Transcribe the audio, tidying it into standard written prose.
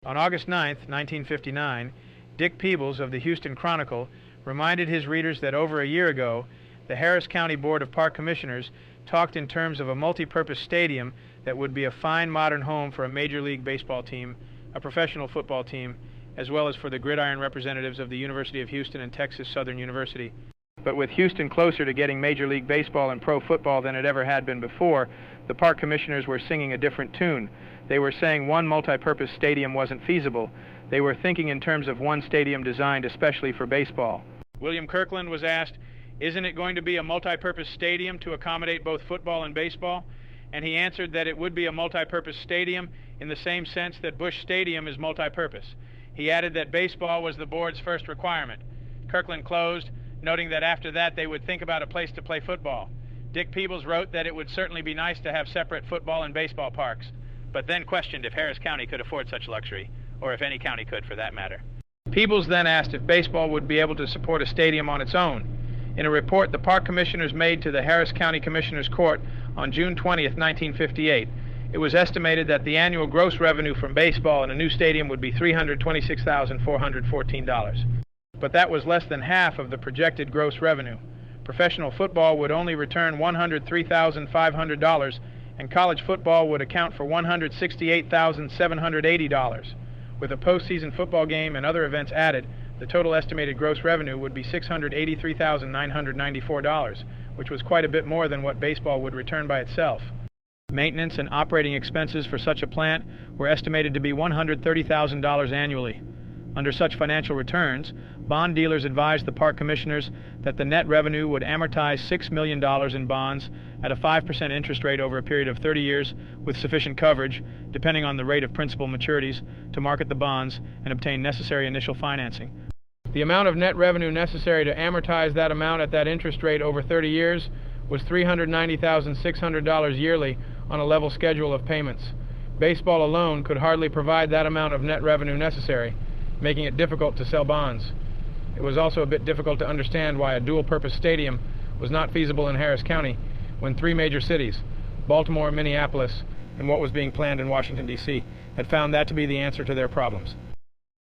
On August 9, 1959, Dick Peebles of the Houston Chronicle reminded his readers that over a year ago, the Harris County Board of Park Commissioners talked in terms of a multipurpose stadium that would be a fine modern home for a Major League Baseball team, a professional football team, as well as for the gridiron representatives of the University of Houston and Texas Southern University. But with Houston closer to getting Major League Baseball and pro football than it ever had been before, the park commissioners were singing a different tune. They were saying one multipurpose stadium wasn't feasible. They were thinking in terms of one stadium designed especially for baseball. William Kirkland was asked, "Isn't it going to be a multipurpose stadium to accommodate both football and baseball?" And he answered that it would be a multipurpose stadium in the same sense that Busch Stadium is multipurpose. He added that baseball was the board's first requirement. Kirkland closed, noting that after that they would think about a place to play football. Dick Peebles wrote that it would certainly be nice to have separate football and baseball parks, but then questioned if Harris County could afford such luxury, or if any county could for that matter. Peebles then asked if baseball would be able to support a stadium on its own. In a report the park commissioners made to the Harris County Commissioners Court on June 20th, 1958, it was estimated that the annual gross revenue from baseball in a new stadium would be $326,414. But that was less than half of the projected gross revenue. Professional football would only return $103,500, and college football would account for $168,780. With a postseason football game and other events added, the total estimated gross revenue would be $683,994, which was quite a bit more than what baseball would return by itself. Maintenance and operating expenses for such a plant were estimated to be $130,000 annually. Under such financial returns, bond dealers advised the park commissioners that the net revenue would amortize $6 million in bonds at a 5% interest rate over a period of 30 years with sufficient coverage, depending on the rate of principal maturities, to market the bonds and obtain necessary initial financing. The amount of net revenue necessary to amortize that amount at that interest rate over 30 years was $390,600 yearly on a level schedule of payments. Baseball alone could hardly provide that amount of net revenue necessary, making it difficult to sell bonds. It was also a bit difficult to understand why a dual-purpose stadium was not feasible in Harris County when three major cities, Baltimore, Minneapolis, and what was being planned in Washington, D.C., had found that to be the answer to their problems.